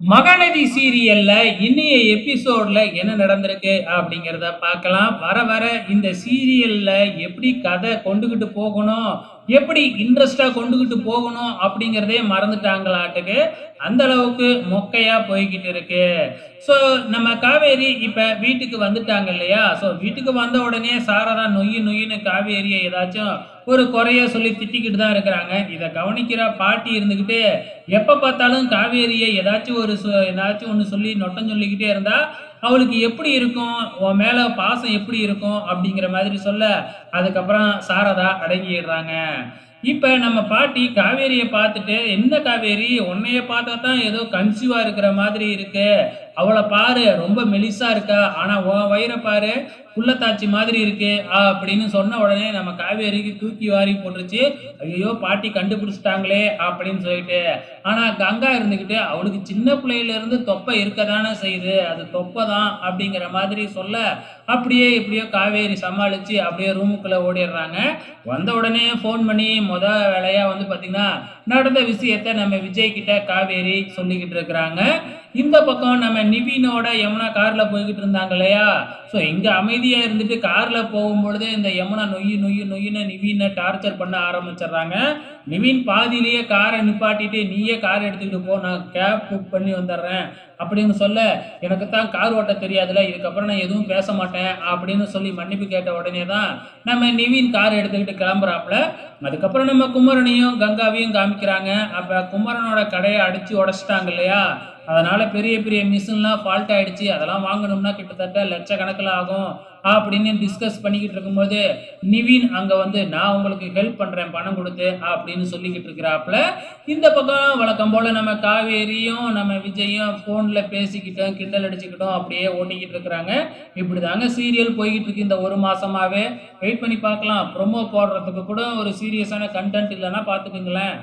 மகாநதி சீரியல்ல இன்னைய எபிசோட்ல என்ன நடந்திருக்கு அப்படிங்கிறத பார்க்கலாம். வர வர இந்த சீரியல்ல எப்படி கதை கொண்டுகிட்டு போகணும், எப்படி இன்ட்ரெஸ்ட்டா கொண்டுகிட்டு போகணும் அப்படிங்கிறதே மறந்துட்டாங்களாட்டுக்கு. அந்த அளவுக்கு மொக்கையா போய்க்கிட்டு இருக்கு. ஸோ நம்ம காவேரி இப்ப வீட்டுக்கு வந்துட்டாங்க இல்லையா? ஸோ வீட்டுக்கு வந்த உடனே சாரதா நொய்யு நொய்யுன்னு காவேரிய ஏதாச்சும் ஒரு குறைய சொல்லி திட்டிக்கிட்டு தான் இருக்கிறாங்க. இத கவனிக்கிற பாட்டி இருந்துகிட்டு, எப்ப பார்த்தாலும் காவேரிய ஏதாச்சும் ஒண்ணு சொல்லி நொட்டம் சொல்லிக்கிட்டே இருந்தா, அவளுக்கு எப்படி இருக்கும்? உன் மேல பாசம் எப்படி இருக்கும்? அப்படிங்கிற மாதிரி சொல்ல, அதுக்கப்புறம் சாரதா அடங்கிடுறாங்க. இப்ப நம்ம பாட்டி காவேரிய பார்த்துட்டு, "என்ன காவேரி, உன்னைய பார்த்தா தான் ஏதோ கன்சீவா இருக்கிற மாதிரி இருக்கு. அவள பாரு ரொம்ப மெலிசா இருக்கா. ஆனா உன் வயிற பாரு புள்ளத்தாச்சி மாதிரி இருக்கு." அப்படின்னு சொன்ன உடனே நம்ம காவேரிக்கு தூக்கி வாரி போட்டுருச்சு. ஐயையோ! பாட்டி கண்டுபிடிச்சுட்டாங்களே அப்படின்னு சொல்லிட்டு. ஆனா கங்கா இருந்துகிட்டு, "அவளுக்கு சின்ன பிள்ளையில இருந்து தொப்பை இருக்கத்தானே செய்யுது. அது தொப்பை தான்." அப்படிங்கிற மாதிரி சொல்ல, அப்படியே எப்படியோ காவேரி சமாளிச்சு அப்படியே ரூமுக்குள்ள ஓடிடுறாங்க. வந்த உடனே ஃபோன் பண்ணி வேலையா வந்து பார்த்தீங்கன்னா, நடந்த விஷயத்த நம்ம விஜய் கிட்ட காவேரி சொல்லிக்கிட்டு இருக்கிறாங்க. இந்த பக்கம் நம்ம நிவினோட யமுனா கார்ல போய்க்கிட்டு இருந்தாங்க இல்லையா? ஸோ இங்க அமைதியா இருந்துட்டு கார்ல போகும்பொழுதே இந்த யமுனா நொய்யு நொய்யு நொய்யுன்னு நிவின டார்ச்சர் பண்ண ஆரம்பிச்சுடுறாங்க. நிவின் பாதியிலேயே காரை நிப்பாட்டிட்டு, "நீயே கார் எடுத்துக்கிட்டு போ. நான் கேப் புக் பண்ணி வந்துடுறேன்." அப்படின்னு சொல்ல, "எனக்கு தான் கார் ஓட்ட தெரியாதுல்ல. இதுக்கப்புறம் நான் எதுவும் பேச மாட்டேன்." அப்படின்னு சொல்லி மன்னிப்பு கேட்ட உடனே தான் நம்ம நிவின் கார் எடுத்துக்கிட்டு கிளம்புறாப்புல. அதுக்கப்புறம் நம்ம குமரனையும் கங்காவையும் காமிக்கிறாங்க. அப்ப குமரனோட கடைய அடிச்சு உடைச்சுட்டாங்க இல்லையா? அதனால பெரிய பெரிய மிஷின்லாம் ஃபால்ட் ஆயிடுச்சு. அதெல்லாம் வாங்கணும்னா கிட்டத்தட்ட லட்சக்கணக்கில ஆகும். அப்படின்னு டிஸ்கஸ் பண்ணிக்கிட்டு இருக்கும்போது, நிவின் அங்க வந்து, "நான் உங்களுக்கு ஹெல்ப் பண்றேன் பணம் குடுத்து." அப்படின்னு சொல்லிக்கிட்டு இருக்கிறாப்புல. இந்த பக்கம் வழக்கம் போல நம்ம காவேரியும், நம்ம விஜயும் ஃபோன்ல பேசிக்கிட்டும், கிண்டல் அடிச்சுக்கிட்டும் அப்படியே ஓட்டிக்கிட்டு இருக்கிறாங்க. இப்படிதாங்க சீரியல் போய்க்கிட்டு இருக்கு இந்த 1 மாசமாவே. வெயிட் பண்ணி பார்க்கலாம். ப்ரோமோ போடுறதுக்கு கூட ஒரு சீரியஸான கன்டென்ட் இல்லன்னா பார்த்துக்கங்களேன்.